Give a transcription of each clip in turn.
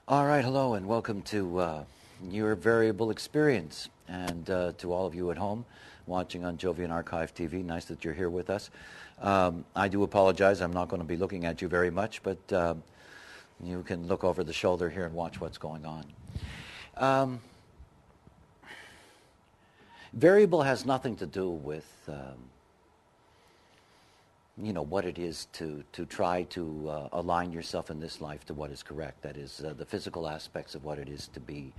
All right, hello, and welcome to your variable experience. And to all of you at home watching on Jovian Archive TV, nice that you're here with us. I do apologize, I'm not going to be looking at you very much, but you can look over the shoulder here and watch what's going on. Variable has nothing to do with what it is to try to align yourself in this life to what is correct. That is the physical aspects of what it is to be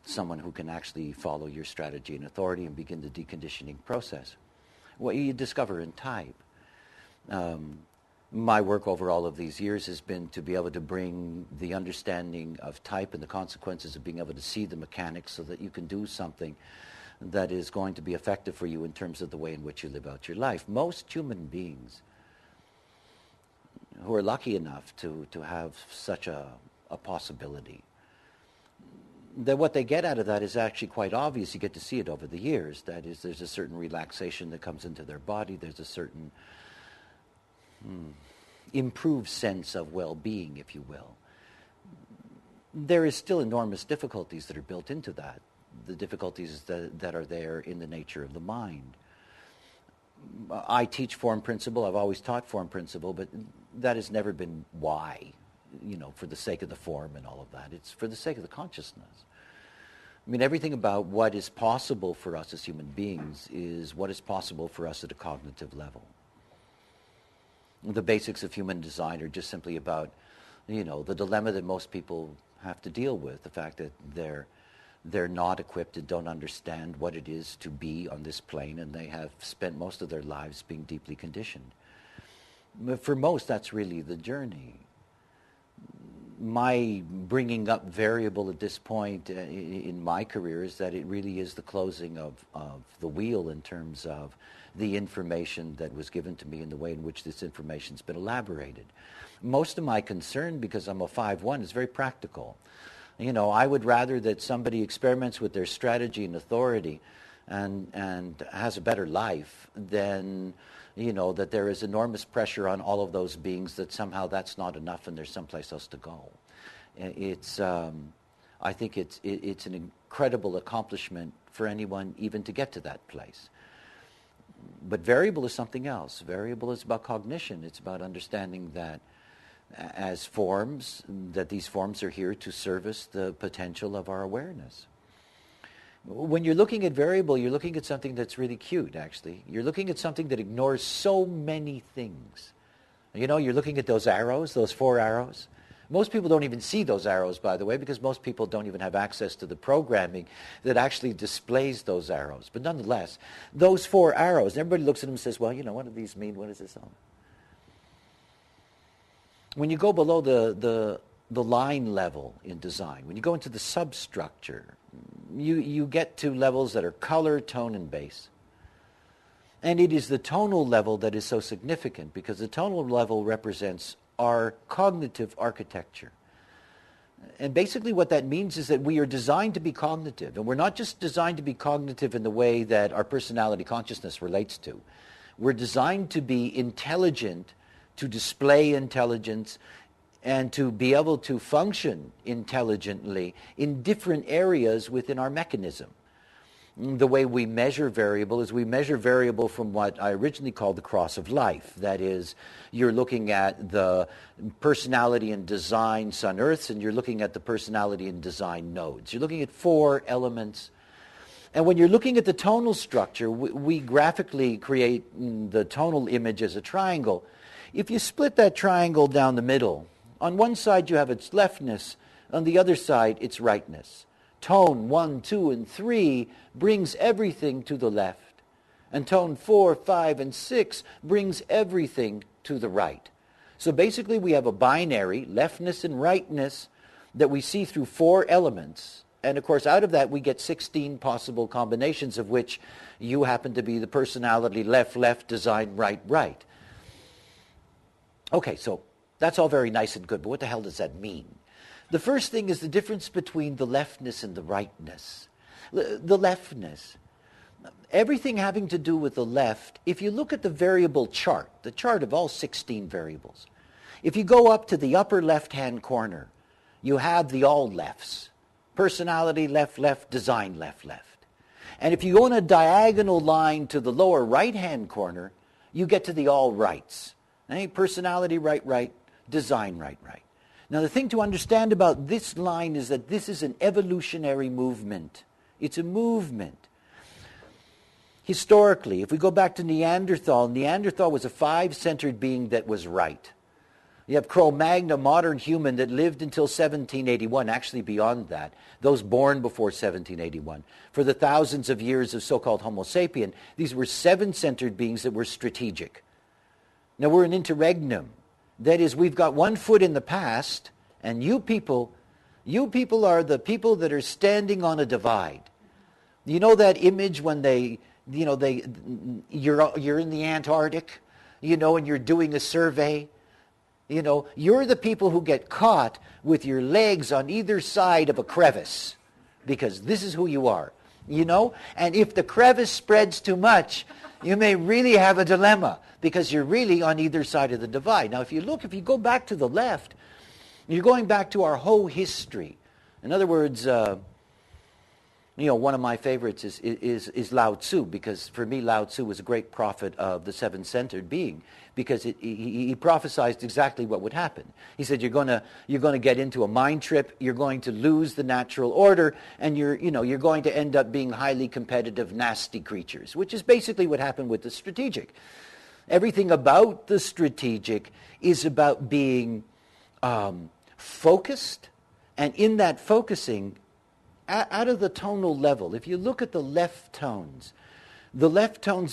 someone who can actually follow your strategy and authority and begin the deconditioning process. What you discover in type. My work over all of these years has been to be able to bring the understanding of type and the consequences of being able to see the mechanics so that you can do something that is going to be effective for you in terms of the way in which you live out your life. Most human beings who are lucky enough to have such a possibility, that what they get out of that is actually quite obvious. You get to see it over the years. That is, there's a certain relaxation that comes into their body. There's a certain improved sense of well-being, if you will. There is still enormous difficulties that are built into that. The difficulties that are there in the nature of the mind. I teach form principle. I've always taught form principle, but that has never been why, for the sake of the form and all of that. It's for the sake of the consciousness. I mean, everything about what is possible for us as human beings is what is possible for us at a cognitive level. The basics of human design are just simply about, the dilemma that most people have to deal with, the fact that they're not equipped and don't understand what it is to be on this plane, and they have spent most of their lives being deeply conditioned. For most, that's really the journey. My bringing up variable at this point in my career is that it really is the closing of the wheel in terms of the information that was given to me and the way in which this information's been elaborated. Most of my concern, because I'm a 5-1, is very practical. I would rather that somebody experiments with their strategy and authority and has a better life than, that there is enormous pressure on all of those beings that somehow that's not enough and there's someplace else to go. I think it's an incredible accomplishment for anyone even to get to that place. But variable is something else. Variable is about cognition. It's about understanding that as forms, that these forms are here to service the potential of our awareness. When you're looking at variable, you're looking at something that's really cute, actually. You're looking at something that ignores so many things. You're looking at those arrows, those 4 arrows. Most people don't even see those arrows, by the way, because most people don't even have access to the programming that actually displays those arrows. But nonetheless, those 4 arrows, everybody looks at them and says, well, what do these mean? What is this all? When you go below the line level in design, when you go into the substructure, you get to levels that are color, tone, and base. And it is the tonal level that is so significant because the tonal level represents our cognitive architecture. And basically what that means is that we are designed to be cognitive. And we're not just designed to be cognitive in the way that our personality consciousness relates to. We're designed to be intelligent, to display intelligence, and to be able to function intelligently in different areas within our mechanism. The way we measure variable is we measure variable from what I originally called the cross of life. That is, you're looking at the personality and design sun-earths, and you're looking at the personality and design nodes. You're looking at 4 elements. And when you're looking at the tonal structure, we graphically create the tonal image as a triangle. If you split that triangle down the middle, on one side you have its leftness, on the other side its rightness. Tone 1, 2, and 3 brings everything to the left. And tone 4, 5, and 6 brings everything to the right. So basically we have a binary, leftness and rightness, that we see through 4 elements. And of course out of that we get 16 possible combinations, of which you happen to be the personality left, left, design, right, right. Okay, so that's all very nice and good, but what the hell does that mean? The first thing is the difference between the leftness and the rightness. The leftness. Everything having to do with the left, if you look at the variable chart, the chart of all 16 variables, if you go up to the upper left-hand corner, you have the all lefts. Personality left, left, design left, left. And if you go in a diagonal line to the lower right-hand corner, you get to the all rights. Personality right, right, design right, right. Now the thing to understand about this line is that this is an evolutionary movement. It's a movement. Historically, if we go back to Neanderthal, Neanderthal was a five-centered being that was right. You have Cro-Magnon, modern human, that lived until 1781, actually beyond that, those born before 1781. For the thousands of years of so-called Homo sapien, these were seven-centered beings that were strategic. Now we're an interregnum. That is, we've got one foot in the past, and you people are the people that are standing on a divide. You know that image when you're in the Antarctic, and you're doing a survey? You're the people who get caught with your legs on either side of a crevice, because this is who you are, And if the crevice spreads too much, you may really have a dilemma, because you're really on either side of the divide. Now, if you go back to the left, you're going back to our whole history. In other words, one of my favorites is Lao Tzu, because for me Lao Tzu was a great prophet of the seven-centered being, because he prophesied exactly what would happen. He said you're going to get into a mind trip, you're going to lose the natural order, and you're going to end up being highly competitive, nasty creatures, which is basically what happened with the strategic. Everything about the strategic is about being focused, and in that focusing, out of the tonal level, if you look at the left tones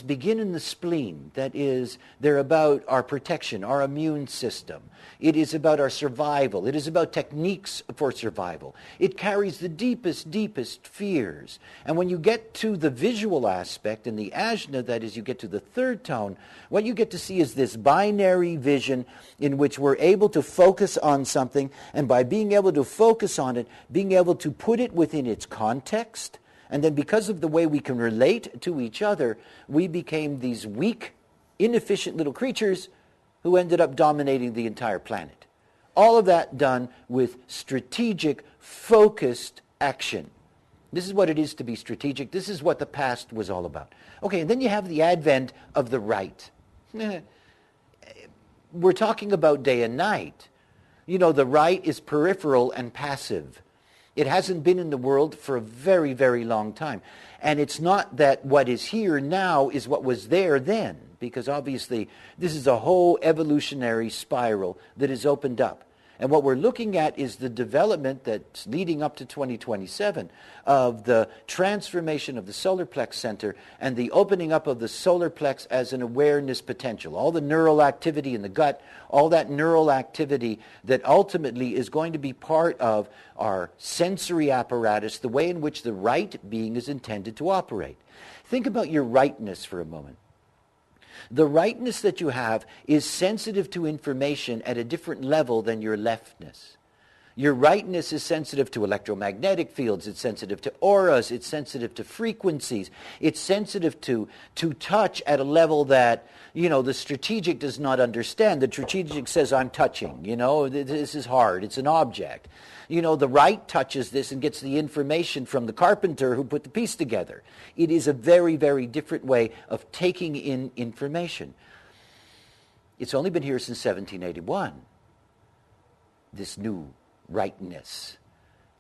begin in the spleen. That is, they're about our protection, our immune system. It is about our survival. It is about techniques for survival. It carries the deepest, deepest fears. And when you get to the visual aspect in the ajna, that is, you get to the third tone, what you get to see is this binary vision in which we're able to focus on something, and by being able to focus on it, being able to put it within its context. And then because of the way we can relate to each other, we became these weak, inefficient little creatures who ended up dominating the entire planet. All of that done with strategic, focused action. This is what it is to be strategic. This is what the past was all about. Okay, and then you have the advent of the right. We're talking about day and night. The right is peripheral and passive. It hasn't been in the world for a very, very long time. And it's not that what is here now is what was there then, because obviously this is a whole evolutionary spiral that is opened up. And what we're looking at is the development that's leading up to 2027 of the transformation of the solar plex center and the opening up of the solar plex as an awareness potential. All the neural activity in the gut, all that neural activity that ultimately is going to be part of our sensory apparatus, the way in which the right being is intended to operate. Think about your rightness for a moment. The rightness that you have is sensitive to information at a different level than your leftness. Your rightness is sensitive to electromagnetic fields, it's sensitive to auras, it's sensitive to frequencies, it's sensitive to touch at a level that, the strategic does not understand. The strategic says, I'm touching, this is hard, it's an object. The right touches this and gets the information from the carpenter who put the piece together. It is a very, very different way of taking in information. It's only been here since 1781, this new rightness.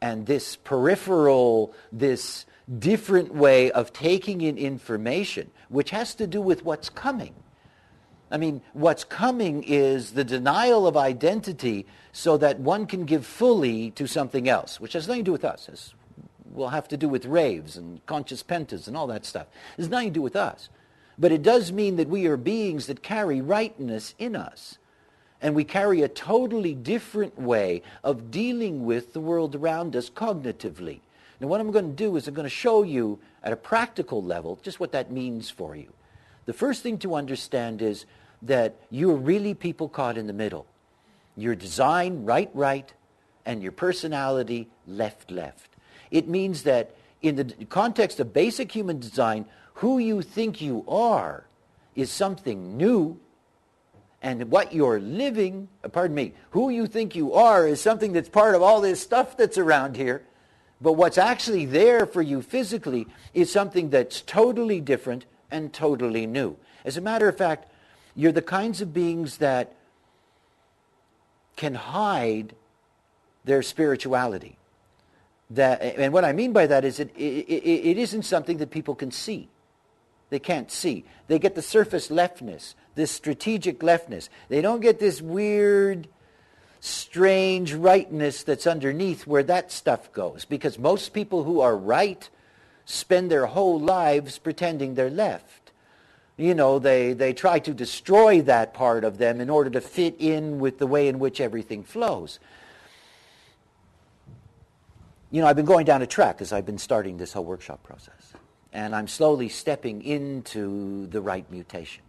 And this peripheral, this different way of taking in information, which has to do with what's coming. I mean, what's coming is the denial of identity so that one can give fully to something else, which has nothing to do with us. It will have to do with raves and conscious pentas and all that stuff. It has nothing to do with us. But it does mean that we are beings that carry rightness in us. And we carry a totally different way of dealing with the world around us cognitively. Now what I'm going to do is I'm going to show you at a practical level just what that means for you. The first thing to understand is that you're really people caught in the middle. Your design, right, and your personality, left. It means that in the context of basic human design, who you think you are is something new, And what you're living, who you think you are is something that's part of all this stuff that's around here. But what's actually there for you physically is something that's totally different and totally new. As a matter of fact, you're the kinds of beings that can hide their spirituality. And what I mean by that is it isn't something that people can see. They can't see. They get the surface leftness, this strategic leftness. They don't get this weird, strange rightness that's underneath where that stuff goes. Because most people who are right spend their whole lives pretending they're left. They try to destroy that part of them in order to fit in with the way in which everything flows. I've been going down a track as I've been starting this whole workshop process. And I'm slowly stepping into the right mutation.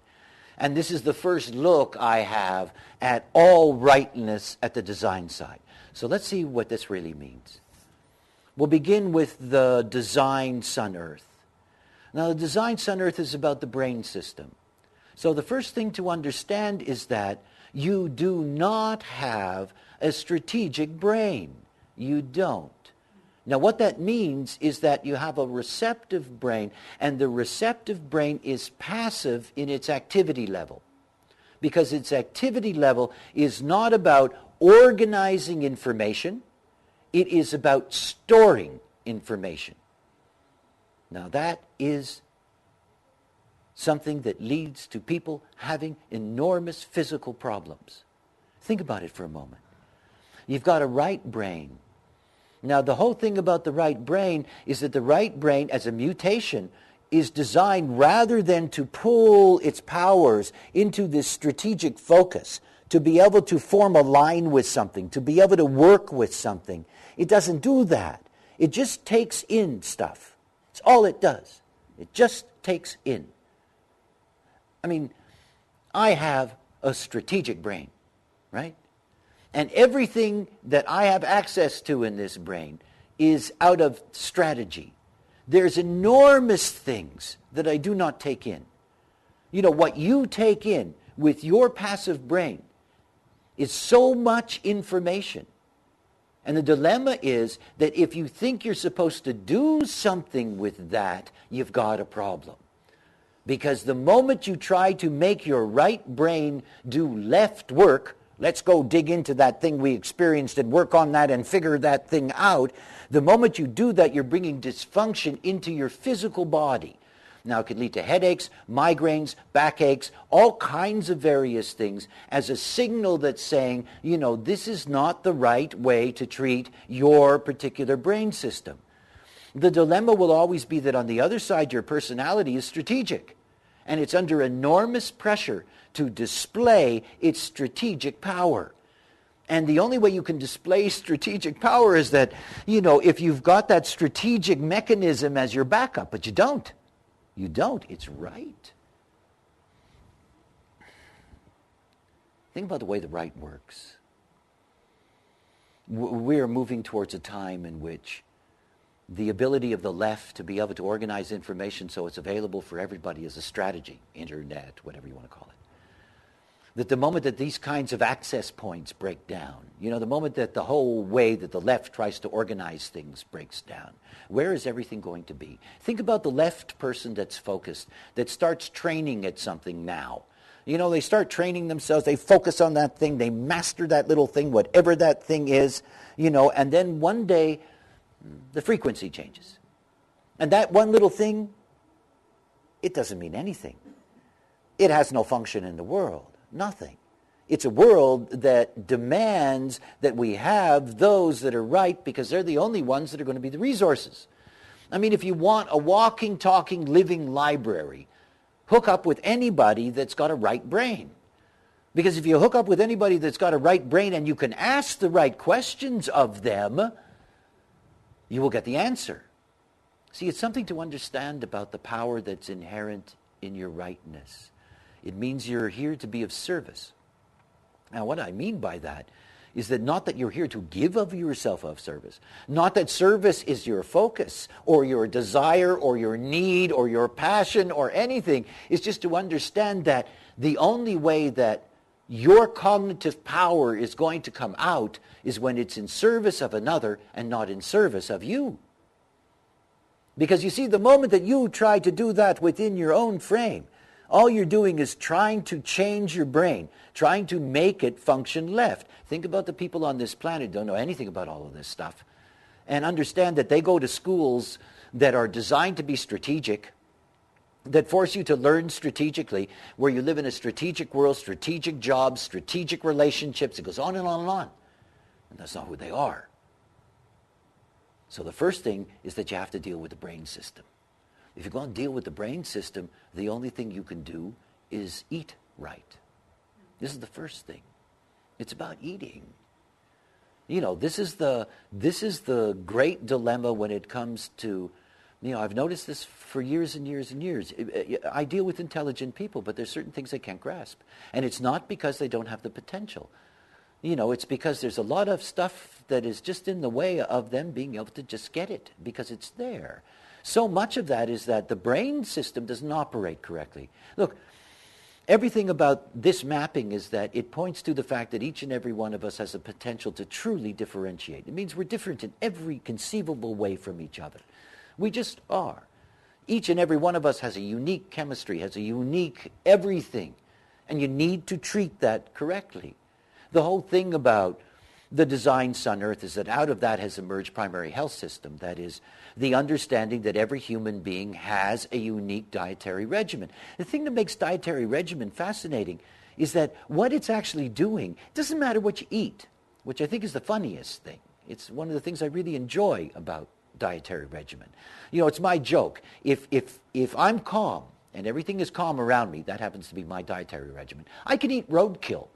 And this is the first look I have at all rightness at the design side. So let's see what this really means. We'll begin with the design Sun-Earth. Now, the design Sun-Earth is about the brain system. So the first thing to understand is that you do not have a strategic brain. You don't. Now, what that means is that you have a receptive brain, and the receptive brain is passive in its activity level, because its activity level is not about organizing information, it is about storing information. Now, that is something that leads to people having enormous physical problems. Think about it for a moment. You've got a right brain. Now, the whole thing about the right brain is that the right brain, as a mutation, is designed rather than to pull its powers into this strategic focus, to be able to form a line with something, to be able to work with something. It doesn't do that. It just takes in stuff. It's all it does. It just takes in. I have a strategic brain, right? And everything that I have access to in this brain is out of strategy. There's enormous things that I do not take in. What you take in with your passive brain is so much information. And the dilemma is that if you think you're supposed to do something with that, you've got a problem. Because the moment you try to make your right brain do left work, let's go dig into that thing we experienced and work on that and figure that thing out. The moment you do that, you're bringing dysfunction into your physical body. Now, it could lead to headaches, migraines, backaches, all kinds of various things as a signal that's saying, this is not the right way to treat your particular brain system. The dilemma will always be that on the other side, your personality is strategic, and it's under enormous pressure to display its strategic power. And the only way you can display strategic power is that, if you've got that strategic mechanism as your backup, but you don't. You don't. It's right. Think about the way the right works. We are moving towards a time in which the ability of the left to be able to organize information so it's available for everybody is a strategy, internet, whatever you want to call it. That the moment that these kinds of access points break down, the moment that the whole way that the left tries to organize things breaks down, where is everything going to be? Think about the left person that's focused, that starts training at something now. They start training themselves, they focus on that thing, they master that little thing, whatever that thing is, and then one day the frequency changes. And that one little thing, it doesn't mean anything. It has no function in the world. Nothing. It's a world that demands that we have those that are right because they're the only ones that are going to be the resources. If you want a walking, talking, living library, hook up with anybody that's got a right brain. Because if you hook up with anybody that's got a right brain and you can ask the right questions of them, you will get the answer. See, it's something to understand about the power that's inherent in your rightness. It means you're here to be of service. Now, what I mean by that is that not that you're here to give of yourself of service, not that service is your focus or your desire or your need or your passion or anything. It's just to understand that the only way that your cognitive power is going to come out is when it's in service of another and not in service of you. Because you see, the moment that you try to do that within your own frame, all you're doing is trying to change your brain, trying to make it function left. Think about the people on this planet who don't know anything about all of this stuff, and understand that they go to schools that are designed to be strategic, that force you to learn strategically, where you live in a strategic world, strategic jobs, strategic relationships. It goes on and on and on. And that's not who they are. So the first thing is that you have to deal with the brain system. If you're going to deal with the brain system, the only thing you can do is eat right. This is the first thing. It's about eating. You know, this is the great dilemma when it comes to, you know, I've noticed this for years and years and years. I deal with intelligent people, but there's certain things they can't grasp. And it's not because they don't have the potential. You know, it's because there's a lot of stuff that is just in the way of them being able to just get it, because it's there. So much of that is that the brain system doesn't operate correctly. Look, everything about this mapping is that it points to the fact that each and every one of us has a potential to truly differentiate. It means we're different in every conceivable way from each other. We just are. Each and every one of us has a unique chemistry, has a unique everything, and you need to treat that correctly. The whole thing about the design Sun Earth is that out of that has emerged primary health system. That is, the understanding that every human being has a unique dietary regimen. The thing that makes dietary regimen fascinating is that what it's actually doing doesn't matter what you eat, which I think is the funniest thing. It's one of the things I really enjoy about dietary regimen. You know, it's my joke. If I'm calm and everything is calm around me, that happens to be my dietary regimen, I can eat roadkill.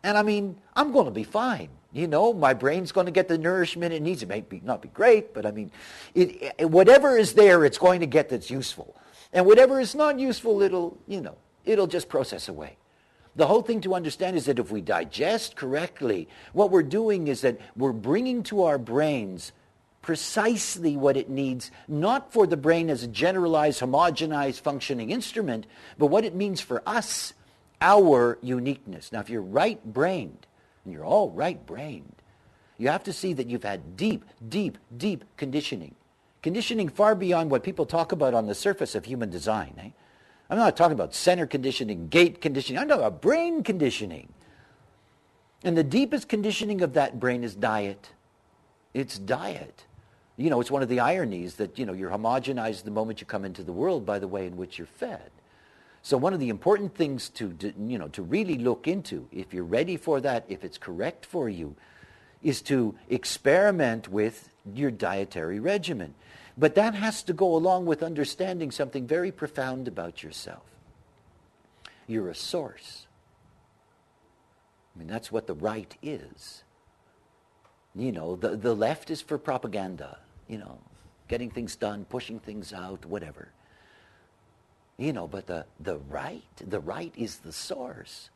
And I mean, I'm going to be fine. You know, my brain's going to get the nourishment it needs. It may not be great, but I mean, whatever is there, it's going to get that's useful. And whatever is not useful, it'll just process away. The whole thing to understand is that if we digest correctly, what we're doing is that we're bringing to our brains precisely what it needs, not for the brain as a generalized, homogenized, functioning instrument, but what it means for us, our uniqueness. Now, if you're right-brained, and you're all right-brained, you have to see that you've had deep, deep, deep conditioning. Conditioning far beyond what people talk about on the surface of human design. Eh? I'm not talking about center conditioning, gate conditioning. I'm talking about brain conditioning. And the deepest conditioning of that brain is diet. It's diet. You know, it's one of the ironies that, you know, you're homogenized the moment you come into the world by the way in which you're fed. So one of the important things to really look into, if you're ready for that, if it's correct for you, is to experiment with your dietary regimen. But that has to go along with understanding something very profound about yourself. You're a source. I mean, that's what the right is. You know, the left is for propaganda, you know, getting things done, pushing things out, whatever. You know, but the right is the source.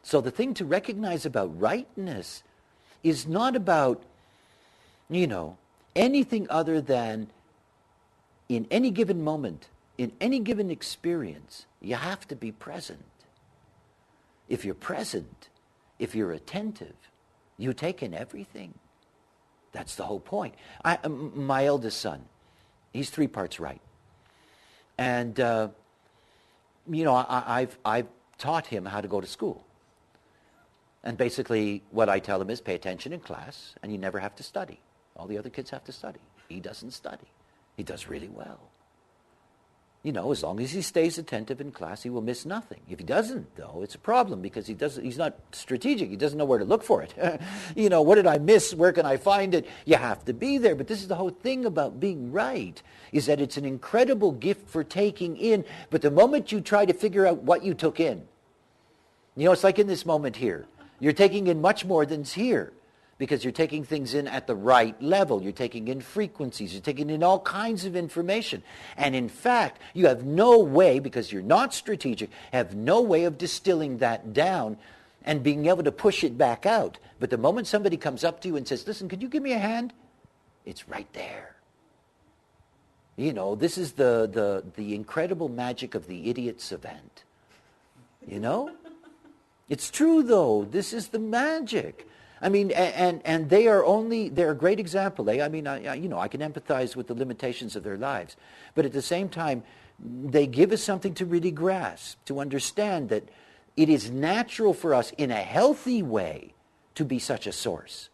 So the thing to recognize about rightness is not about, you know, anything other than in any given moment, in any given experience, you have to be present. If you're present, if you're attentive, you take in everything. That's the whole point. My eldest son, he's 3 parts right. And, you know, I've taught him how to go to school. And basically what I tell him is pay attention in class and you never have to study. All the other kids have to study. He doesn't study. He does really well. You know, as long as he stays attentive in class, he will miss nothing. If he doesn't, though, it's a problem because he's not strategic. He doesn't know where to look for it. You know, what did I miss? Where can I find it? You have to be there. But this is the whole thing about being right, is that it's an incredible gift for taking in. But the moment you try to figure out what you took in, you know, it's like in this moment here. You're taking in much more than's here, because you're taking things in at the right level. You're taking in frequencies. You're taking in all kinds of information. And in fact, you have no way, because you're not strategic, have no way of distilling that down and being able to push it back out. But the moment somebody comes up to you and says, listen, could you give me a hand? It's right there. You know, this is the incredible magic of the idiot savant. You know? It's true, though. This is the magic. I mean, and they're a great example. I mean, I can empathize with the limitations of their lives. But at the same time, they give us something to really grasp, to understand that it is natural for us in a healthy way to be such a source.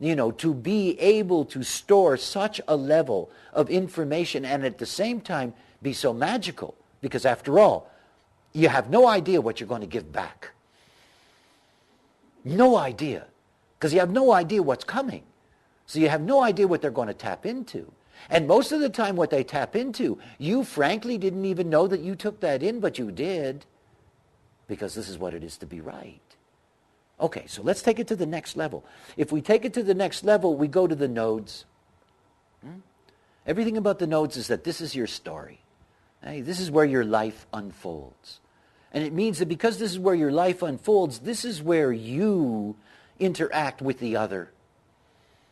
To be able to store such a level of information and at the same time be so magical. Because after all, you have no idea what you're going to give back. No idea. Because you have no idea what's coming. So you have no idea what they're going to tap into. And most of the time what they tap into, you frankly didn't even know that you took that in, but you did. Because this is what it is to be right. Okay, so let's take it to the next level. If we take it to the next level, we go to the nodes. Everything about the nodes is that this is your story. Hey, this is where your life unfolds. And it means that because this is where your life unfolds, this is where you interact with the other.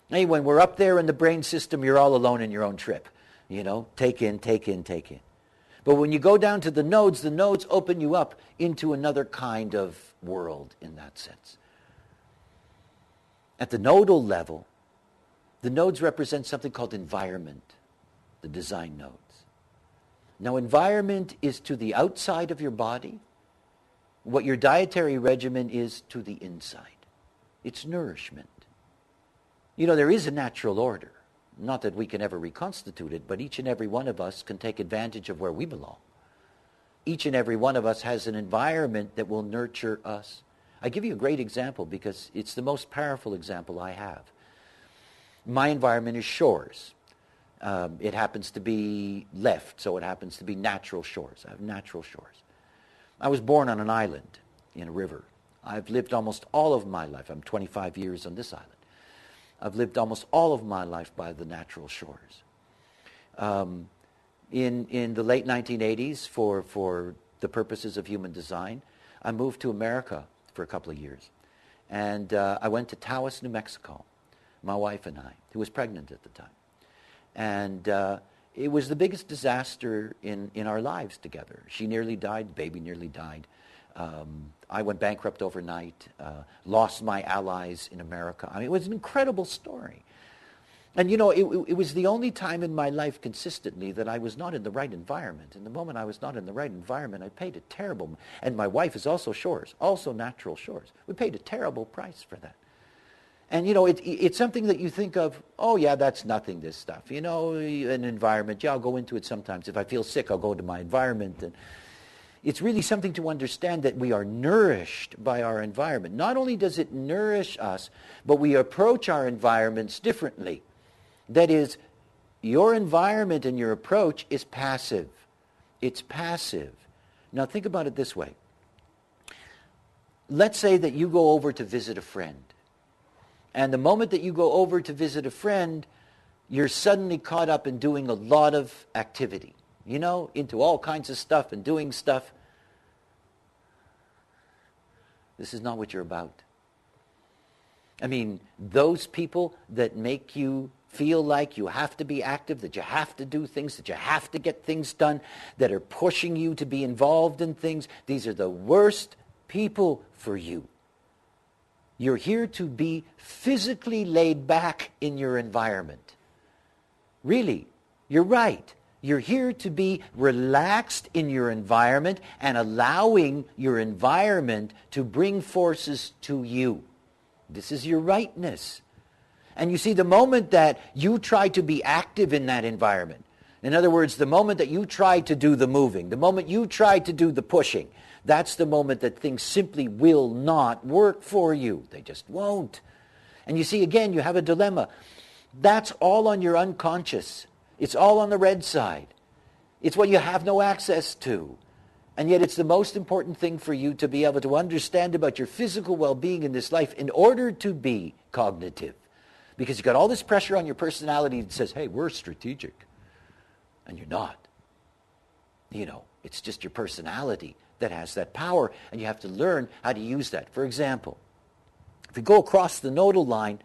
Hey, when we're up there in the brain system, you're all alone in your own trip. Take in, take in, take in. But when you go down to the nodes open you up into another kind of world in that sense. At the nodal level, the nodes represent something called environment, the design nodes. Now, environment is to the outside of your body what your dietary regimen is to the inside. It's nourishment. There is a natural order. Not that we can ever reconstitute it, but each and every one of us can take advantage of where we belong. Each and every one of us has an environment that will nurture us. I give you a great example because it's the most powerful example I have. My environment is shores. It happens to be left, so it happens to be natural shores. I have natural shores. I was born on an island in a river. I've lived almost all of my life. I'm 25 years on this island. I've lived almost all of my life by the natural shores. In the late 1980s, for the purposes of human design, I moved to America for a couple of years. And I went to Taos, New Mexico, my wife and I, who was pregnant at the time. And it was the biggest disaster in our lives together. She nearly died, the baby nearly died. I went bankrupt overnight, lost my allies in America. I mean, it was an incredible story. And it was the only time in my life consistently that I was not in the right environment. And the moment I was not in the right environment, I paid a terrible, and my wife is also shores, also natural shores. We paid a terrible price for that. And it's something that you think of, oh yeah, that's nothing, this stuff. An environment, yeah, I'll go into it sometimes. If I feel sick, I'll go to my environment. And it's really something to understand that we are nourished by our environment. Not only does it nourish us, but we approach our environments differently. That is, your environment and your approach is passive. It's passive. Now think about it this way. Let's say that you go over to visit a friend. And the moment that you go over to visit a friend, you're suddenly caught up in doing a lot of activity. Into all kinds of stuff and doing stuff. This is not what you're about. I mean, those people that make you feel like you have to be active, that you have to do things, that you have to get things done, that are pushing you to be involved in things, these are the worst people for you. You're here to be physically laid back in your environment. Really, you're right. You're here to be relaxed in your environment and allowing your environment to bring forces to you. This is your rightness. And you see, the moment that you try to be active in that environment, in other words, the moment that you try to do the moving, the moment you try to do the pushing, that's the moment that things simply will not work for you. They just won't. And you see, again, you have a dilemma. That's all on your unconscious. It's all on the red side. It's what you have no access to. And yet it's the most important thing for you to be able to understand about your physical well-being in this life in order to be cognitive. Because you've got all this pressure on your personality that says, hey, we're strategic. And you're not. It's just your personality that has that power, and you have to learn how to use that. For example, if we go across the nodal line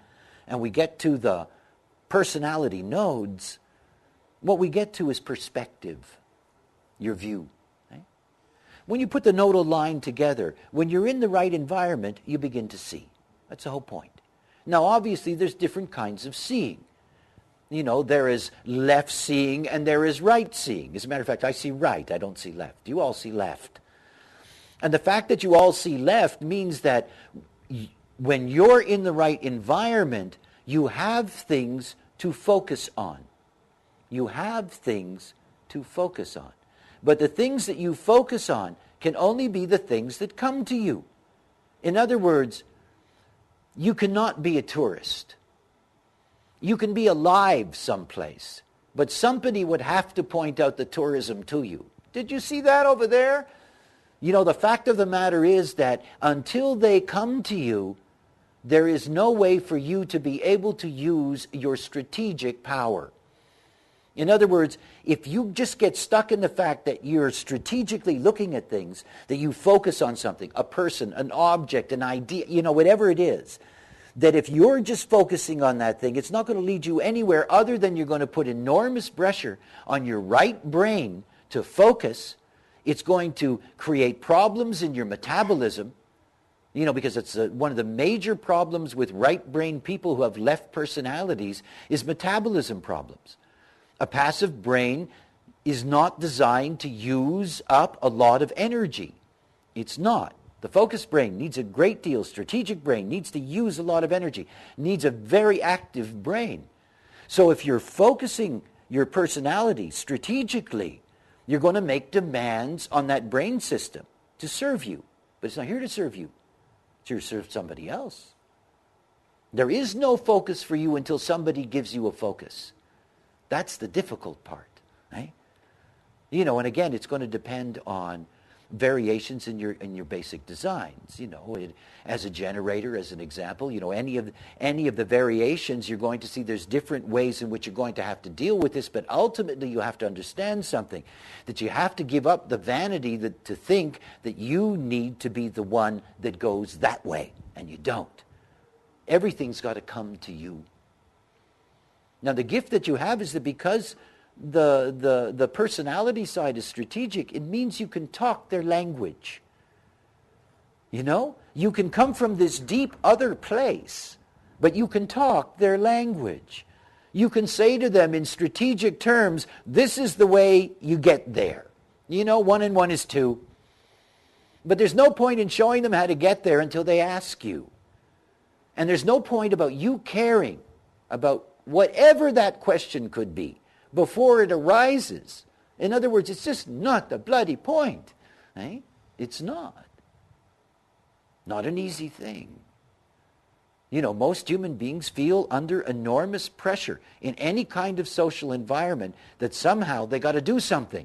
and we get to the personality nodes, what we get to is perspective, your view. Right? When you put the nodal line together, when you're in the right environment, you begin to see. That's the whole point. Now, obviously, there's different kinds of seeing. There is left seeing and there is right seeing. As a matter of fact, I see right, I don't see left. You all see left. And the fact that you all see left means that when you're in the right environment, you have things to focus on. You have things to focus on. But the things that you focus on can only be the things that come to you. In other words, you cannot be a tourist. You can be alive someplace, but somebody would have to point out the tourism to you. Did you see that over there? The fact of the matter is that until they come to you, there is no way for you to be able to use your strategic power. In other words, if you just get stuck in the fact that you're strategically looking at things, that you focus on something, a person, an object, an idea, whatever it is, that if you're just focusing on that thing, it's not going to lead you anywhere other than you're going to put enormous pressure on your right brain to focus. It's going to create problems in your metabolism, because it's one of the major problems with right brain people who have left personalities is metabolism problems. A passive brain is not designed to use up a lot of energy. It's not. The focused brain needs a great deal. Strategic brain needs to use a lot of energy, needs a very active brain. So if you're focusing your personality strategically, you're going to make demands on that brain system to serve you. But it's not here to serve you. It's here to serve somebody else. There is no focus for you until somebody gives you a focus. That's the difficult part. Right? And again, it's going to depend on variations in your basic designs. As a generator, as an example, any of the variations, you're going to see there's different ways in which you're going to have to deal with this, but ultimately you have to understand something, that you have to give up the vanity to think that you need to be the one that goes that way, and you don't. Everything's got to come to you. Now, the gift that you have is that because the personality side is strategic, it means you can talk their language. You can come from this deep other place, but you can talk their language. You can say to them in strategic terms, this is the way you get there. 1 and 1 is 2. But there's no point in showing them how to get there until they ask you. And there's no point about you caring about whatever that question could be before it arises. In other words, it's just not the bloody point. Eh? It's not. Not an easy thing. Most human beings feel under enormous pressure in any kind of social environment that somehow they got to do something.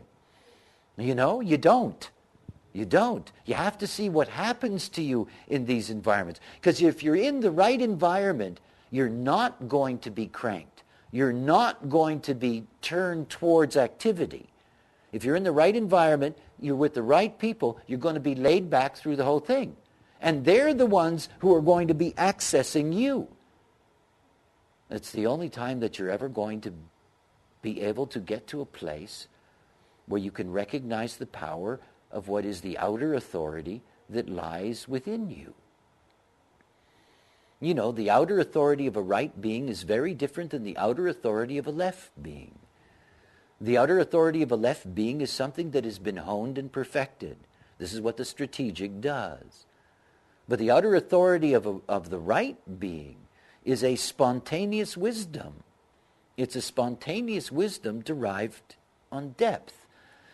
You don't. You don't. You have to see what happens to you in these environments. Because if you're in the right environment, you're not going to be cranked. You're not going to be turned towards activity. If you're in the right environment, you're with the right people, you're going to be laid back through the whole thing. And they're the ones who are going to be accessing you. It's the only time that you're ever going to be able to get to a place where you can recognize the power of what is the outer authority that lies within you. The outer authority of a right being is very different than the outer authority of a left being. The outer authority of a left being is something that has been honed and perfected. This is what the strategic does. But the outer authority of the right being is a spontaneous wisdom. It's a spontaneous wisdom derived on depth.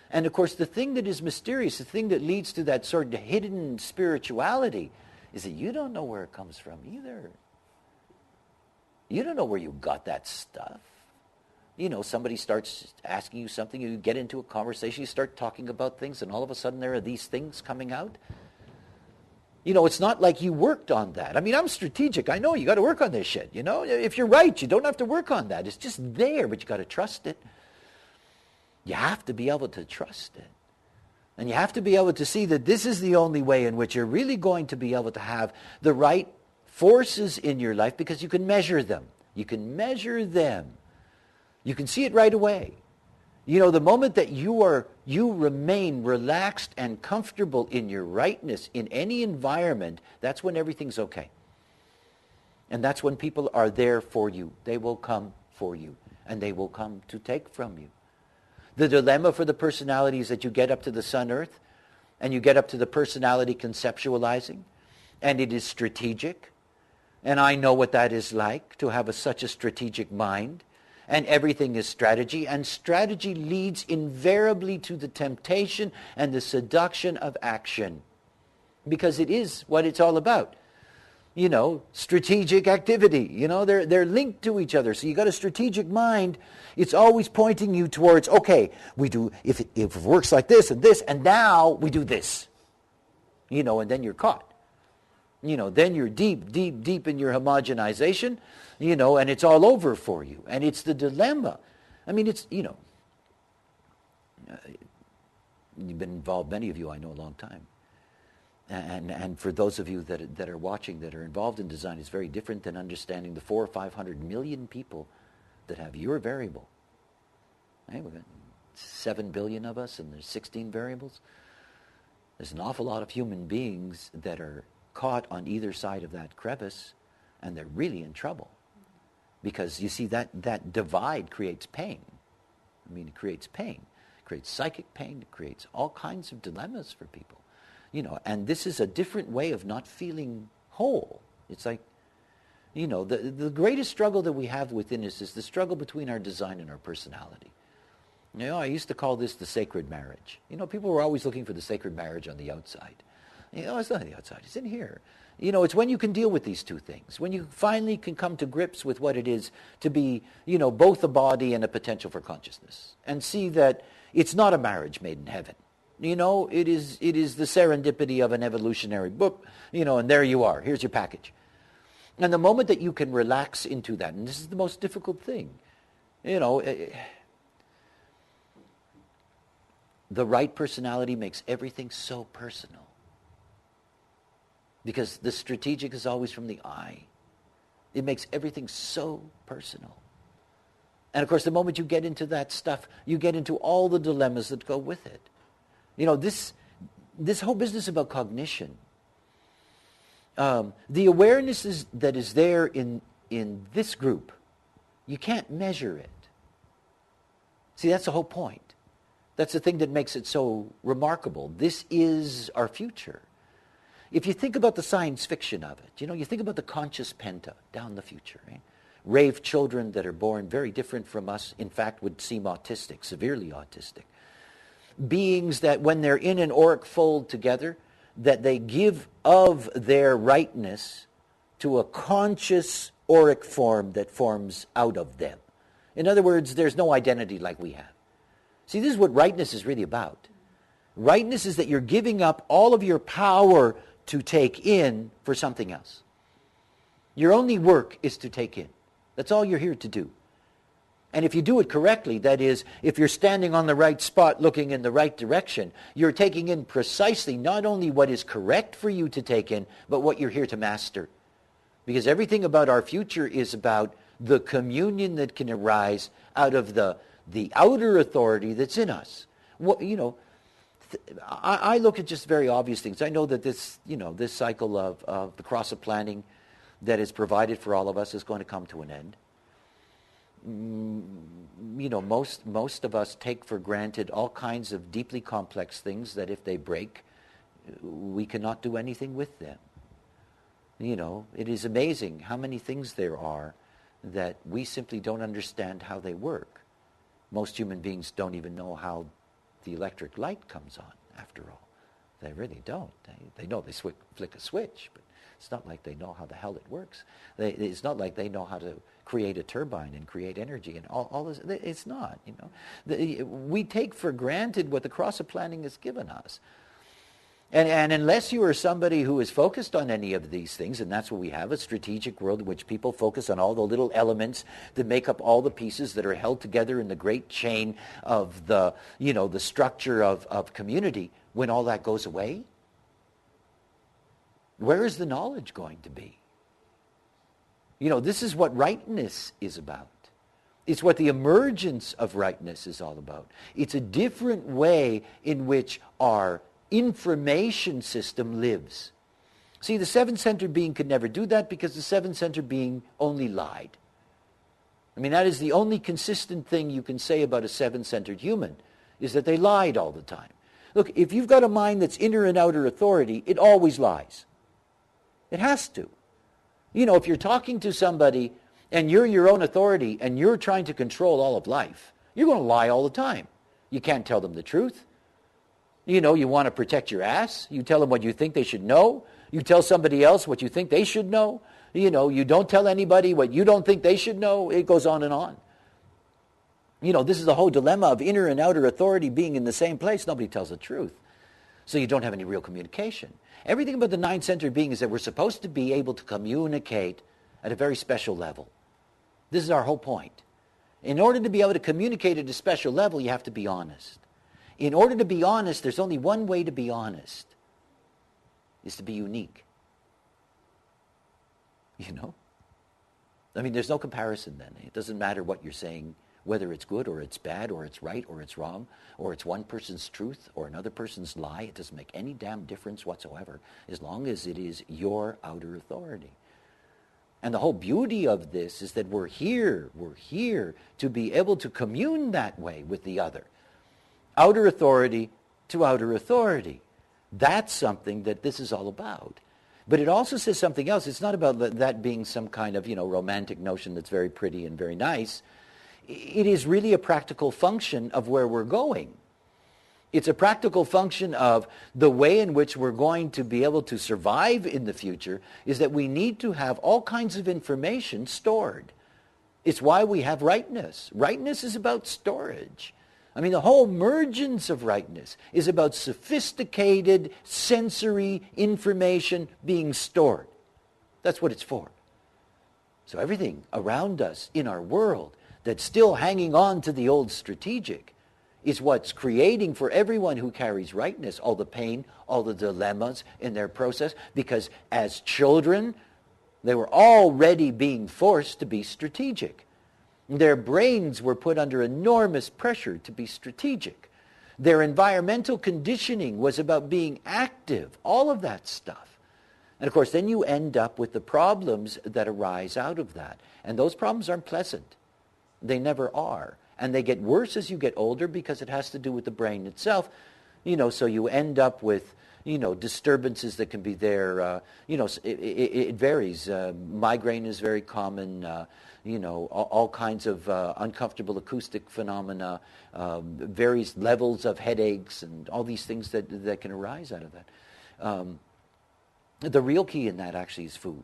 And of course, the thing that is mysterious, the thing that leads to that sort of hidden spirituality, is that you don't know where it comes from either. You don't know where you got that stuff. Somebody starts asking you something, you get into a conversation, you start talking about things, and all of a sudden there are these things coming out. It's not like you worked on that. I'm strategic. I know you got to work on this shit. If you're right, you don't have to work on that. It's just there, but you got to trust it. You have to be able to trust it. And you have to be able to see that this is the only way in which you're really going to be able to have the right forces in your life, because you can measure them. You can measure them. You can see it right away. The moment that you remain relaxed and comfortable in your rightness in any environment, that's when everything's okay. And that's when people are there for you. They will come for you, and they will come to take from you. The dilemma for the personality is that you get up to the sun earth, and you get up to the personality conceptualizing, and it is strategic. And I know what that is like, to have such a strategic mind. And everything is strategy. And strategy leads invariably to the temptation and the seduction of action. Because it is what it's all about. Strategic activity. They're linked to each other. So you got a strategic mind. It's always pointing you towards, okay, we do, if it works like this, and now we do this. And then you're caught. Then you're deep in your homogenization, and it's all over for you. And it's the dilemma. I mean, it's, you've been involved, many of you I know, a long time. And for those of you that are watching, that are involved in design, it's very different than understanding the 400 or 500 million people that have your variable. Right? We've got 7 billion of us, and there's 16 variables. There's an awful lot of human beings that are caught on either side of that crevice, and they're really in trouble. Because you see, that divide creates pain. I mean, it creates pain. It creates psychic pain. It creates all kinds of dilemmas for people. And this is a different way of not feeling whole. It's like, the greatest struggle that we have within us is the struggle between our design and our personality. I used to call this the sacred marriage. People were always looking for the sacred marriage on the outside. It's not on the outside, it's in here. It's when you can deal with these two things, when you finally can come to grips with what it is to be, both a body and a potential for consciousness, and see that it's not a marriage made in heaven. It is the serendipity of an evolutionary book, and there you are, here's your package. And the moment that you can relax into that, and this is the most difficult thing, the right personality makes everything so personal. Because the strategic is always from the I. It makes everything so personal. And of course, the moment you get into that stuff, you get into all the dilemmas that go with it. This whole business about cognition, the awareness that is there in this group, you can't measure it. See, that's the whole point. That's the thing that makes it so remarkable. This is our future. If you think about the science fiction of it, you think about the conscious penta down the future. Right? Rave children that are born very different from us, in fact, would seem autistic, severely autistic. Beings that when they're in an auric fold together, that they give of their rightness to a conscious auric form that forms out of them. In other words, there's no identity like we have. See, this is what rightness is really about. Rightness is that you're giving up all of your power to take in for something else. Your only work is to take in. That's all you're here to do. And if you do it correctly, that is, if you're standing on the right spot looking in the right direction, you're taking in precisely not only what is correct for you to take in, but what you're here to master. Because everything about our future is about the communion that can arise out of the outer authority that's in us. I look at just very obvious things. I know that this cycle of the cross of planning that is provided for all of us is going to come to an end. Most of us take for granted all kinds of deeply complex things that if they break, we cannot do anything with them. It is amazing how many things there are that we simply don't understand how they work. Most human beings don't even know how the electric light comes on, after all. They really don't. They know they flick a switch, but it's not like they know how the hell it works. It's not like they know how to create a turbine and create energy and all this. It's not, we take for granted what the cross of planning has given us. And unless you are somebody who is focused on any of these things, and that's what we have, a strategic world in which people focus on all the little elements that make up all the pieces that are held together in the great chain of the structure of community, when all that goes away, where is the knowledge going to be? This is what rightness is about. It's what the emergence of rightness is all about. It's a different way in which our information system lives. See, the seven-centered being could never do that because the seven-centered being only lied. I mean, that is the only consistent thing you can say about a seven-centered human, is that they lied all the time. Look, if you've got a mind that's inner and outer authority, it always lies. It has to. You know, if you're talking to somebody and you're your own authority and you're trying to control all of life, you're going to lie all the time. You can't tell them the truth. You know, you want to protect your ass. You tell them what you think they should know. You tell somebody else what you think they should know. You know, you don't tell anybody what you don't think they should know. It goes on and on. You know, this is the whole dilemma of inner and outer authority being in the same place. Nobody tells the truth. So you don't have any real communication. Everything about the nine-centered being is that we're supposed to be able to communicate at a very special level. This is our whole point. In order to be able to communicate at a special level, you have to be honest. In order to be honest, there's only one way to be honest, is to be unique. You know? I mean, there's no comparison then. It doesn't matter what you're saying, whether it's good or it's bad or it's right or it's wrong or it's one person's truth or another person's lie. It doesn't make any damn difference whatsoever as long as it is your outer authority. And the whole beauty of this is that we're here to be able to commune that way with the other. Outer authority to outer authority. That's something that this is all about. But it also says something else. It's not about that being some kind of, romantic notion that's very pretty and very nice. It is really a practical function of where we're going. It's a practical function of the way in which we're going to be able to survive in the future is that we need to have all kinds of information stored. It's why we have rightness. Rightness is about storage. I mean, the whole emergence of rightness is about sophisticated sensory information being stored. That's what it's for. So everything around us in our world that's still hanging on to the old strategic is what's creating for everyone who carries rightness all the pain, all the dilemmas in their process, because as children, they were already being forced to be strategic. Their brains were put under enormous pressure to be strategic. Their environmental conditioning was about being active, all of that stuff. And of course, then you end up with the problems that arise out of that. And those problems aren't pleasant. They never are. And they get worse as you get older because it has to do with the brain itself. So you end up with, disturbances that can be there. It varies. Migraine is very common. All kinds of uncomfortable acoustic phenomena, various levels of headaches, and all these things that can arise out of that. The real key in that actually is food.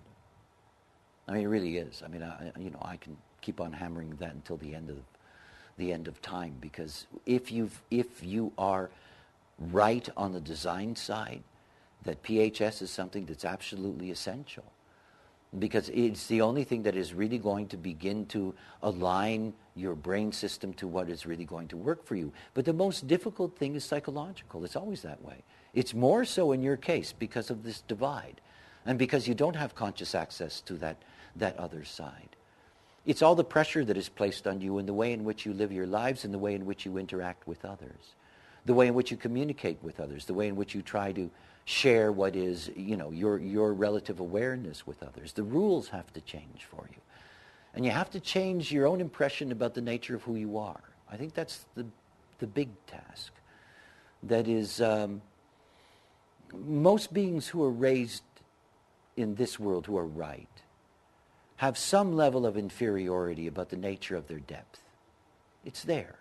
I mean, it really is. I mean, I can keep on hammering that until the end of time, because if you are right on the design side, that PHS is something that's absolutely essential, because it's the only thing that is really going to begin to align your brain system to what is really going to work for you. But the most difficult thing is psychological. It's always that way. It's more so in your case because of this divide and because you don't have conscious access to that other side. It's all the pressure that is placed on you in the way in which you live your lives and the way in which you interact with others, the way in which you communicate with others, the way in which you try to share what is, your relative awareness with others. The rules have to change for you. And you have to change your own impression about the nature of who you are. I think that's the big task. That is, most beings who are raised in this world who are right have some level of inferiority about the nature of their depth. It's there.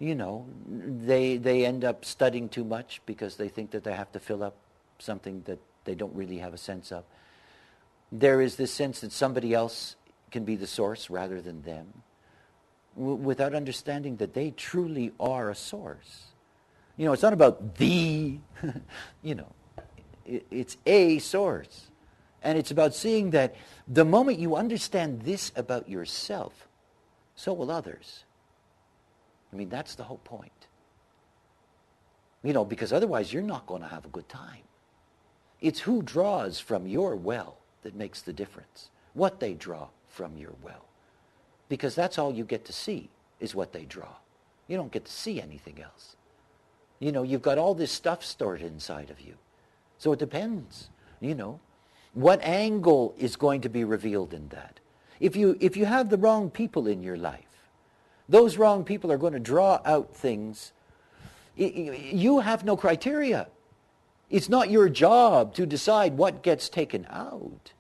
They end up studying too much because they think that they have to fill up something that they don't really have a sense of. There is this sense that somebody else can be the source rather than them, without understanding that they truly are a source. It's not about the, it's a source. And it's about seeing that the moment you understand this about yourself, so will others. I mean, that's the whole point. Because otherwise you're not going to have a good time. It's who draws from your well that makes the difference. What they draw from your well. because that's all you get to see is what they draw. You don't get to see anything else. You know, you've got all this stuff stored inside of you. So it depends, you know. What angle is going to be revealed in that? If you have the wrong people in your life, those wrong people are going to draw out things. You have no criteria. It's not your job to decide what gets taken out.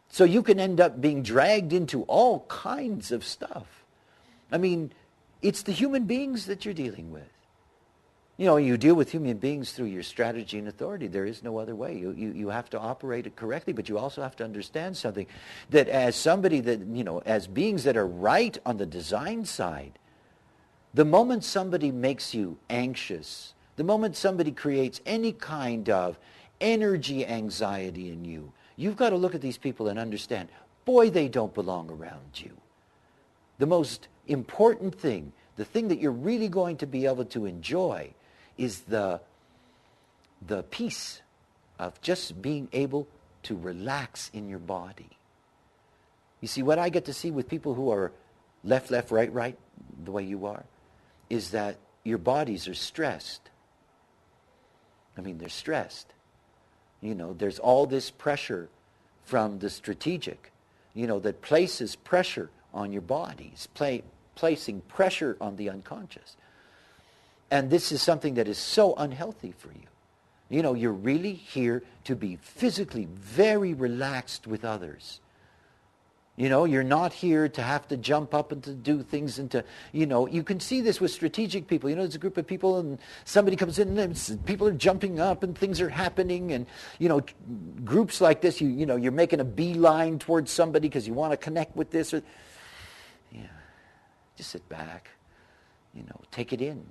So you can end up being dragged into all kinds of stuff. I mean, it's the human beings that you're dealing with. You know, you deal with human beings through your strategy and authority. There is no other way. You have to operate it correctly, but you also have to understand something, that as somebody that, you know, as beings that are right on the design side, the moment somebody makes you anxious, the moment somebody creates any kind of energy anxiety in you, you've got to look at these people and understand, boy, they don't belong around you. The most important thing, the thing that you're really going to be able to enjoy, is the peace of just being able to relax in your body. You see, what I get to see with people who are left, right, the way you are, is that your bodies are stressed. I mean, they're stressed. You know, there's all this pressure from the strategic, you know, that places pressure on your bodies, placing pressure on the unconscious. And this is something that is so unhealthy for you. You know, you're really here to be physically very relaxed with others. You know, you're not here to have to jump up and to do things and to, you know, you can see this with strategic people. You know, there's a group of people and somebody comes in and people are jumping up and things are happening, and, you know, groups like this, you know, you're making a beeline towards somebody because you want to connect with this. Or, yeah, just sit back, you know, take it in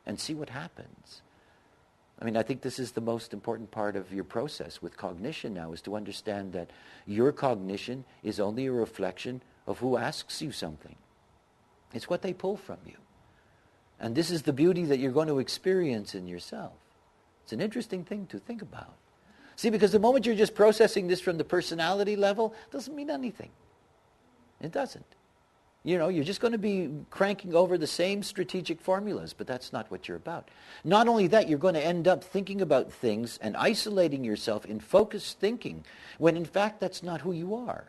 and see what happens. I mean, I think this is the most important part of your process with cognition now, is to understand that your cognition is only a reflection of who asks you something. It's what they pull from you. And this is the beauty that you're going to experience in yourself. It's an interesting thing to think about. See, because the moment you're just processing this from the personality level, it doesn't mean anything. It doesn't. You know, you're just going to be cranking over the same strategic formulas, but that's not what you're about. Not only that, you're going to end up thinking about things and isolating yourself in focused thinking, when in fact that's not who you are.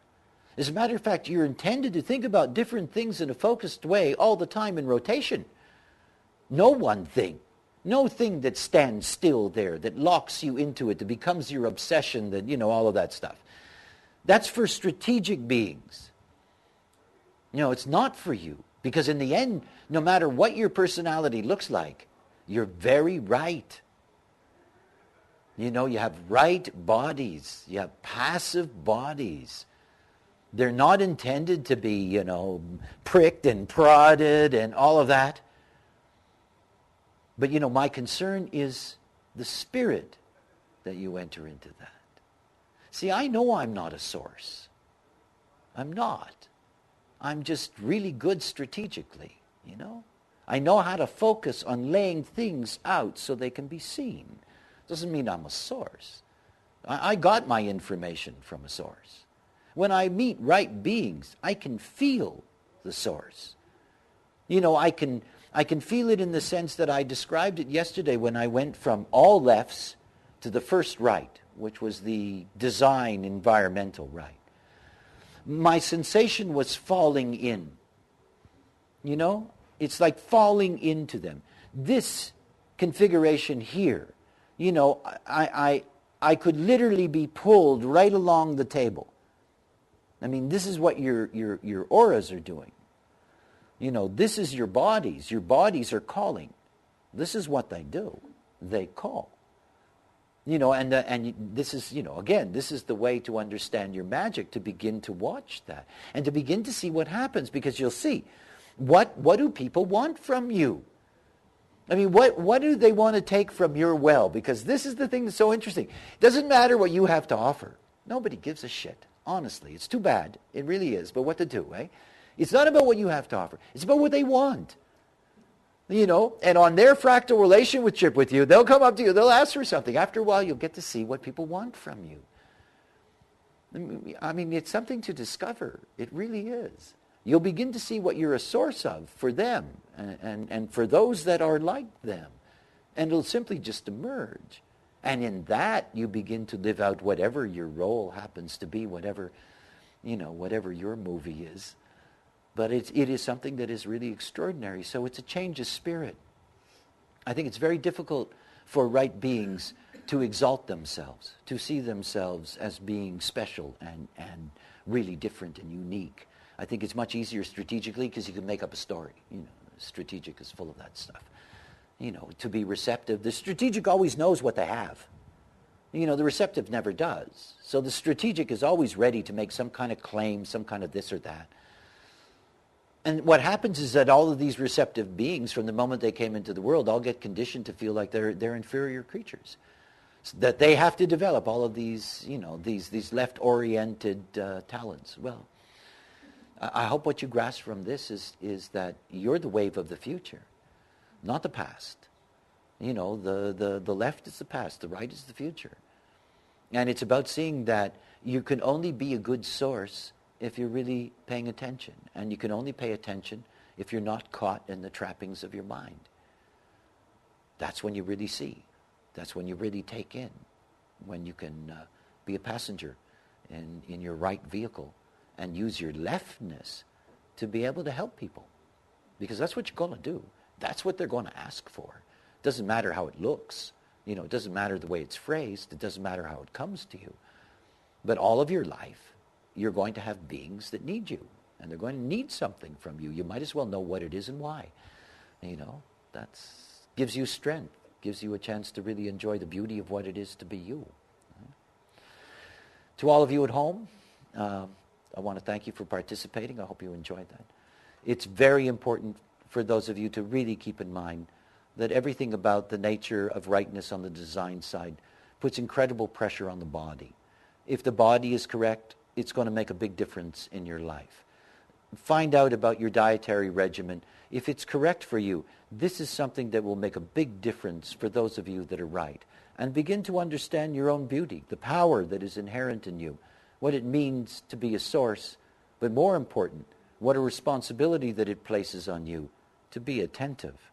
As a matter of fact, you're intended to think about different things in a focused way all the time in rotation. No one thing. No thing that stands still there, that locks you into it, that becomes your obsession, that, you know, all of that stuff. That's for strategic beings. You know, it's not for you. Because in the end, no matter what your personality looks like, you're very right. You know, you have right bodies. You have passive bodies. They're not intended to be, you know, pricked and prodded and all of that. But, you know, my concern is the spirit that you enter into that. See, I know I'm not a source. I'm not. I'm just really good strategically, you know. I know how to focus on laying things out so they can be seen. Doesn't mean I'm a source. I got my information from a source. When I meet right beings, I can feel the source. You know, I can feel it in the sense that I described it yesterday when I went from all lefts to the first right, which was the design environmental right. My sensation was falling in. You know, it's like falling into them. This configuration here, you know, I could literally be pulled right along the table. I mean, this is what your auras are doing. You know, this is your bodies. Your bodies are calling. This is what they do. They call. You know, and this is, you know, again, this is the way to understand your magic, to begin to watch that and to begin to see what happens, because you'll see, what do people want from you? I mean, what do they want to take from your well? Because this is the thing that's so interesting. It doesn't matter what you have to offer. Nobody gives a shit. Honestly, it's too bad. It really is. But what to do, eh? It's not about what you have to offer. It's about what they want. You know, and on their fractal relationship with you, they'll come up to you, they'll ask for something. After a while, you'll get to see what people want from you. I mean, it's something to discover. It really is. you'll begin to see what you're a source of for them and for those that are like them. And it'll simply just emerge. And in that, you begin to live out whatever your role happens to be, whatever your movie is. But it is something that is really extraordinary. So it's a change of spirit. I think it's very difficult for right beings to exalt themselves, to see themselves as being special and really different and unique. I think it's much easier strategically because you can make up a story. Strategic is full of that stuff. To be receptive. The strategic always knows what they have. The receptive never does. So the strategic is always ready to make some kind of claim, some kind of this or that. And what happens is that all of these receptive beings, from the moment they came into the world, all get conditioned to feel like they're inferior creatures. So that they have to develop all of these, these left-oriented talents. Well, I hope what you grasp from this is that you're the wave of the future, not the past. The left is the past, the right is the future. And it's about seeing that you can only be a good source if you're really paying attention. And you can only pay attention if you're not caught in the trappings of your mind. That's when you really see. That's when you really take in. When you can be a passenger in your right vehicle and use your leftness to be able to help people. Because that's what you're going to do. That's what they're going to ask for. It doesn't matter how it looks. It doesn't matter the way it's phrased. It doesn't matter how it comes to you. But all of your life, you're going to have beings that need you. And they're going to need something from you. You might as well know what it is and why. That gives you strength. Gives you a chance to really enjoy the beauty of what it is to be you. To all of you at home, I want to thank you for participating. I hope you enjoyed that. It's very important for those of you to really keep in mind that everything about the nature of rightness on the design side puts incredible pressure on the body. If the body is correct, it's going to make a big difference in your life. Find out about your dietary regimen. If it's correct for you, this is something that will make a big difference for those of you that are right. And begin to understand your own beauty, the power that is inherent in you, what it means to be a source, but more important, what a responsibility that it places on you to be attentive,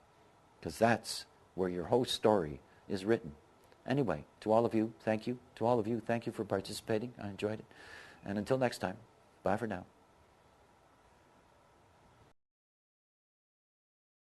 because that's where your whole story is written. Anyway, to all of you, thank you. To all of you, thank you for participating. I enjoyed it. And until next time, bye for now.